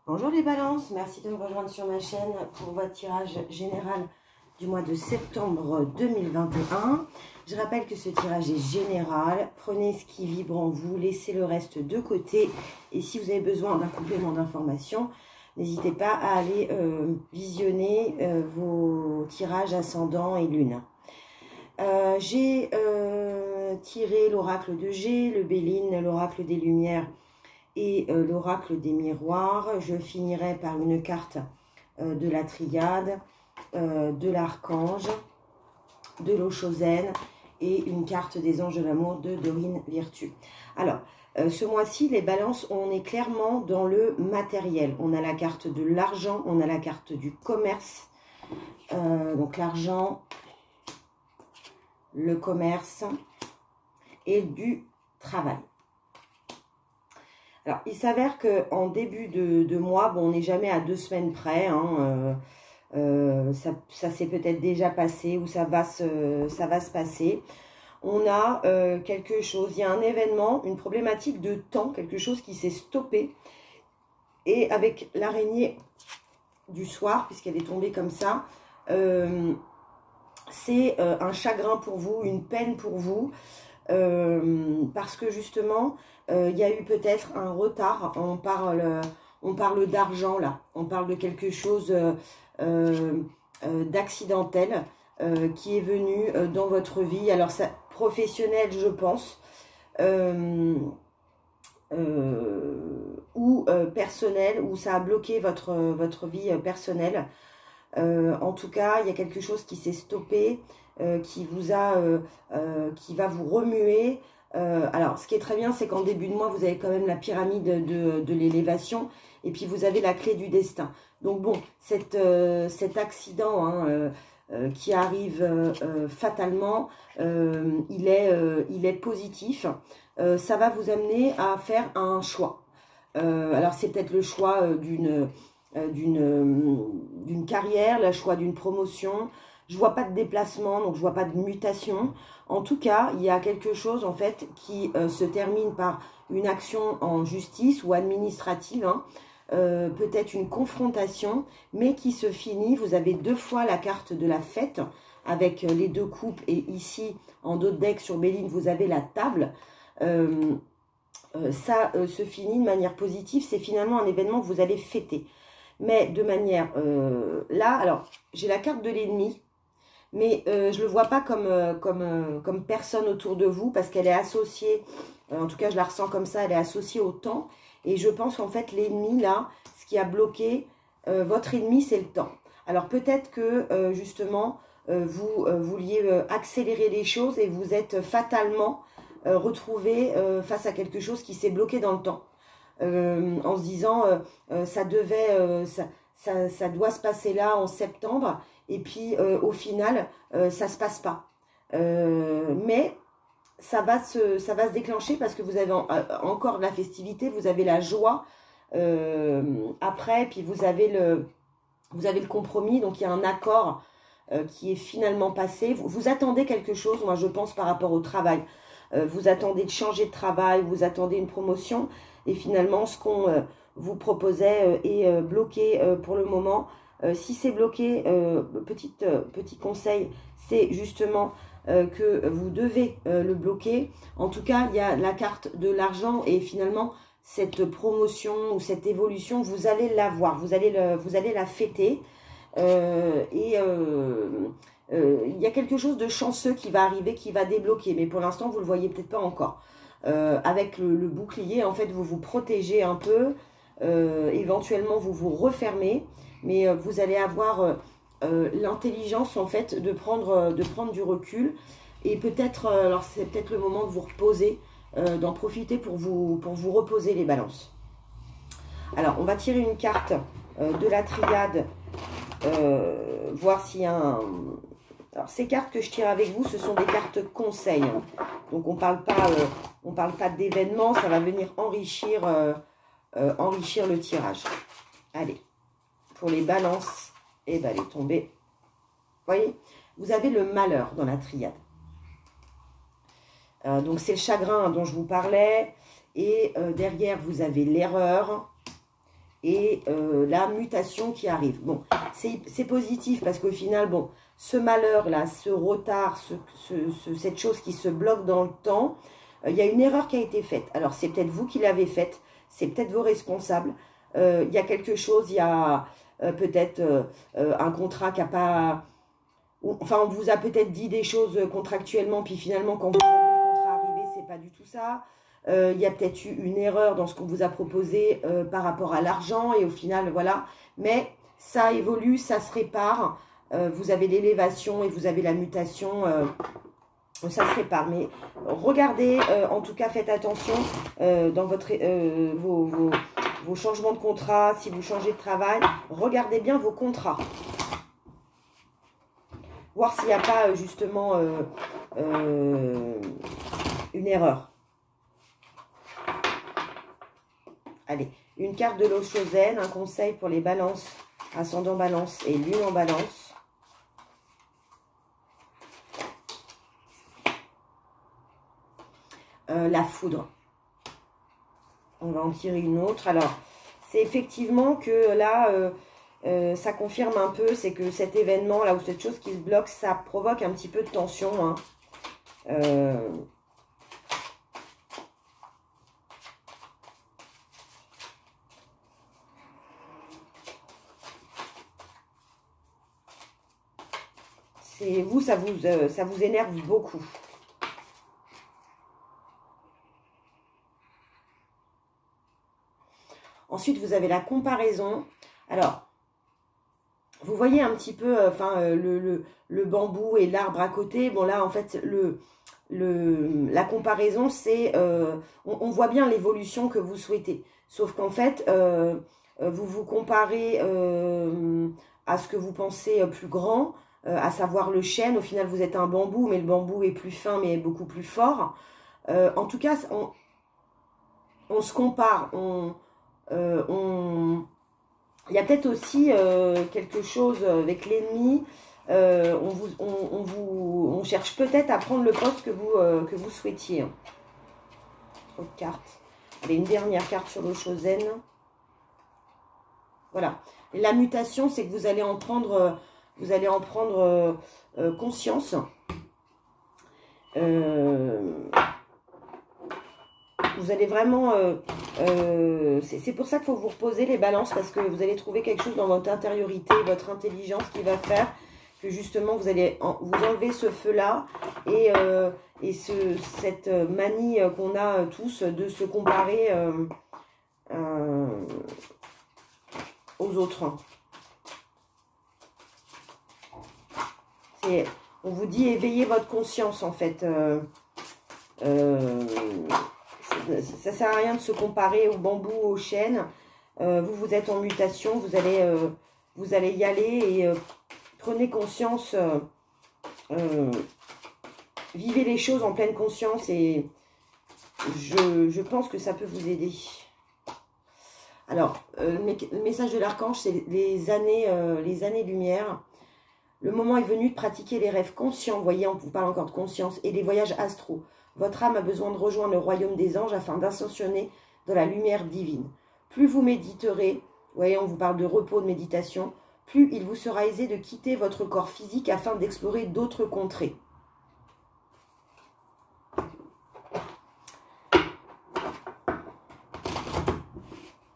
Bonjour les balances, merci de me rejoindre sur ma chaîne pour votre tirage général du mois de septembre 2021. Je rappelle que ce tirage est général, prenez ce qui vibre en vous, laissez le reste de côté et si vous avez besoin d'un complément d'information, n'hésitez pas à aller visionner vos tirages ascendant et lune. J'ai tiré l'oracle de G, le Béline, l'oracle des lumières et l'oracle des miroirs. Je finirai par une carte de la triade, de l'archange, de l'Oshozène et une carte des anges de l'amour de Dorine Virtue. Alors, ce mois-ci, les balances, on est clairement dans le matériel. On a la carte de l'argent, on a la carte du commerce. Donc l'argent, le commerce et du travail. Alors, il s'avère qu'en début de mois, bon, on n'est jamais à 2 semaines près, hein, ça s'est peut-être déjà passé ou ça va se passer. On a quelque chose, il y a un événement, une problématique de temps, quelque chose qui s'est stoppé. Et avec l'araignée du soir, puisqu'elle est tombée comme ça, c'est un chagrin pour vous, une peine pour vous, parce que justement, il y a eu peut-être un retard. On parle d'argent là, on parle de quelque chose d'accidentel qui est venu dans votre vie. Alors, ça, professionnel, je pense, ou personnel, où ça a bloqué votre vie personnelle. En tout cas, il y a quelque chose qui s'est stoppé, qui va vous remuer. Alors, ce qui est très bien, c'est qu'en début de mois, vous avez quand même la pyramide de l'élévation, et puis vous avez la clé du destin. Donc bon, cet accident hein, qui arrive fatalement, il est positif. Ça va vous amener à faire un choix. Alors, c'est peut-être le choix d'une carrière, le choix d'une promotion. Je vois pas de déplacement, donc je vois pas de mutation. En tout cas, il y a quelque chose en fait qui se termine par une action en justice ou administrative, hein, peut-être une confrontation, mais qui se finit. Vous avez 2 fois la carte de la fête avec les 2 coupes, et ici en dos de deck sur Béline, vous avez la table. Ça se finit de manière positive. C'est finalement un événement que vous allez fêter. Mais de manière... là, alors, j'ai la carte de l'ennemi, mais je ne le vois pas comme personne autour de vous, parce qu'elle est associée, en tout cas, je la ressens comme ça, elle est associée au temps. Et je pense qu'en fait, l'ennemi, là, ce qui a bloqué, votre ennemi, c'est le temps. Alors, peut-être que, justement, vous vouliez accélérer les choses et vous êtes fatalement retrouvé face à quelque chose qui s'est bloqué dans le temps. En se disant ça doit se passer là en septembre, et puis au final ça se passe pas, mais ça va se déclencher parce que vous avez encore de la festivité, vous avez la joie après, puis vous avez le compromis, donc il y a un accord qui est finalement passé. Vous attendez quelque chose, moi je pense, par rapport au travail. Vous attendez de changer de travail, vous attendez une promotion, et finalement ce qu'on vous proposait est bloqué pour le moment. Si c'est bloqué, petit conseil, c'est justement que vous devez le bloquer. En tout cas, il y a la carte de l'argent, et finalement cette promotion ou cette évolution, vous allez la voir, vous allez la fêter. Il y a quelque chose de chanceux qui va arriver, qui va débloquer, mais pour l'instant vous le voyez peut-être pas encore. Avec le bouclier, en fait, vous vous protégez un peu, éventuellement vous vous refermez, mais vous allez avoir l'intelligence en fait de prendre du recul, et peut-être, alors c'est peut-être le moment de vous reposer, d'en profiter pour vous reposer les balances. Alors, on va tirer une carte de la triade, voir s'il y a un... Alors, ces cartes que je tire avec vous, ce sont des cartes conseils. Donc, on parle pas d'événements, ça va venir enrichir le tirage. Allez, pour les balances, et ben, elle est tombée. Vous voyez, vous avez le malheur dans la triade. Donc, c'est le chagrin dont je vous parlais. Et derrière, vous avez l'erreur. et la mutation qui arrive. Bon, c'est positif parce qu'au final, bon, ce malheur-là, ce retard, cette chose qui se bloque dans le temps, il y a une erreur qui a été faite. Alors, c'est peut-être vous qui l'avez faite, c'est peut-être vos responsables. Il y a quelque chose, il y a peut-être un contrat qui n'a pas... Enfin, on vous a peut-être dit des choses contractuellement, puis finalement, quand vous voyez le contrat arriver, c'est pas du tout ça. Il y a peut-être eu une erreur dans ce qu'on vous a proposé par rapport à l'argent, et au final, voilà. Mais ça évolue, ça se répare. Vous avez l'élévation et vous avez la mutation, ça se répare. Mais regardez, en tout cas, faites attention dans vos changements de contrat, si vous changez de travail, regardez bien vos contrats. Voir s'il n'y a pas justement une erreur. Allez, une carte de l'eau chaudaine, un conseil pour les balances, ascendant balance et lune en balance. La foudre. On va en tirer une autre. Alors, c'est effectivement que là, ça confirme un peu, c'est que cet événement, là, ou cette chose qui se bloque, ça provoque un petit peu de tension. Hein. Vous, ça vous énerve beaucoup. Ensuite, vous avez la comparaison. Alors, vous voyez un petit peu le bambou et l'arbre à côté. Bon, là, en fait, la comparaison, c'est... on voit bien l'évolution que vous souhaitez. Sauf qu'en fait, vous vous comparez à ce que vous pensez plus grand, à savoir le chêne. Au final, vous êtes un bambou, mais le bambou est plus fin, mais beaucoup plus fort. En tout cas, on se compare, il y a peut-être aussi quelque chose avec l'ennemi. On cherche peut-être à prendre le poste que vous souhaitiez. Trop de cartes. Allez, une dernière carte sur l'eau chaudaine. Voilà. Et la mutation, c'est que vous allez en prendre conscience. Vous allez vraiment... c'est pour ça qu'il faut vous reposer les balances, parce que vous allez trouver quelque chose dans votre intériorité, votre intelligence qui va faire que justement vous allez vous enlever ce feu-là et cette manie qu'on a tous de se comparer aux autres. On vous dit éveillez votre conscience en fait. Ça sert à rien de se comparer au bambou, au chêne. Vous êtes en mutation, vous allez y aller et prenez conscience. Vivez les choses en pleine conscience et je pense que ça peut vous aider. Alors, le message de l'archange, c'est les années lumière. Le moment est venu de pratiquer les rêves conscients. Vous voyez, on vous parle encore de conscience et les voyages astraux. Votre âme a besoin de rejoindre le royaume des anges afin d'ascensionner dans la lumière divine. Plus vous méditerez, vous voyez, on vous parle de repos, de méditation, plus il vous sera aisé de quitter votre corps physique afin d'explorer d'autres contrées.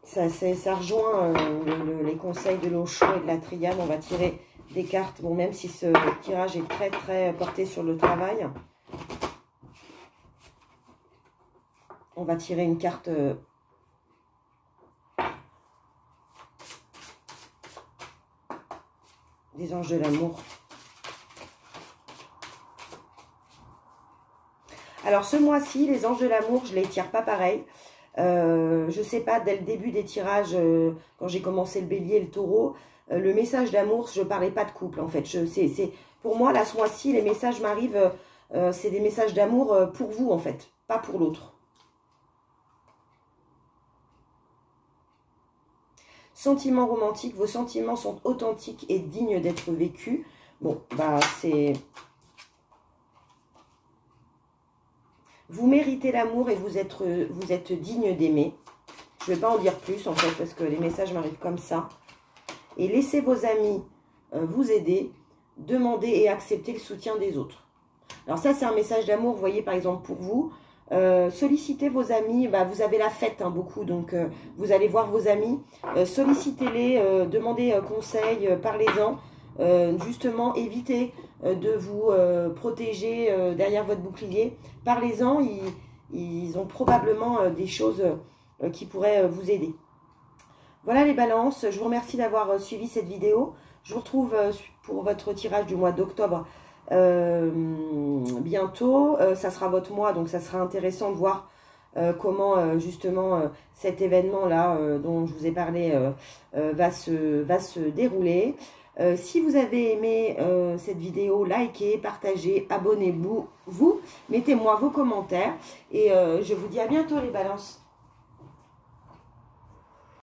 Ça rejoint les conseils de l'eau chaude et de la triade. On va tirer des cartes, bon, même si ce tirage est très très porté sur le travail. On va tirer une carte des anges de l'amour. Alors ce mois-ci, les anges de l'amour, je ne les tire pas pareil. Je ne sais pas, dès le début des tirages, quand j'ai commencé le bélier et le taureau, le message d'amour, je ne parlais pas de couple en fait. Pour moi, là, ce mois-ci, les messages m'arrivent, c'est des messages d'amour pour vous en fait, pas pour l'autre. Sentiments romantiques, vos sentiments sont authentiques et dignes d'être vécus. Bon, bah c'est... Vous méritez l'amour et vous êtes digne d'aimer. Je ne vais pas en dire plus, en fait, parce que les messages m'arrivent comme ça. Et laissez vos amis vous aider. Demandez et acceptez le soutien des autres. Alors ça, c'est un message d'amour, vous voyez, par exemple, pour vous. Sollicitez vos amis, bah, vous avez la fête hein, beaucoup, donc vous allez voir vos amis, sollicitez-les, demandez conseil, parlez-en, justement évitez de vous protéger derrière votre bouclier, parlez-en, ils ont probablement des choses qui pourraient vous aider. Voilà les balances, je vous remercie d'avoir suivi cette vidéo, je vous retrouve pour votre tirage du mois d'octobre bientôt, ça sera votre mois, donc ça sera intéressant de voir comment justement cet événement là dont je vous ai parlé va se dérouler. Si vous avez aimé cette vidéo, likez, partagez, abonnez-vous, mettez-moi vos commentaires et je vous dis à bientôt les balances.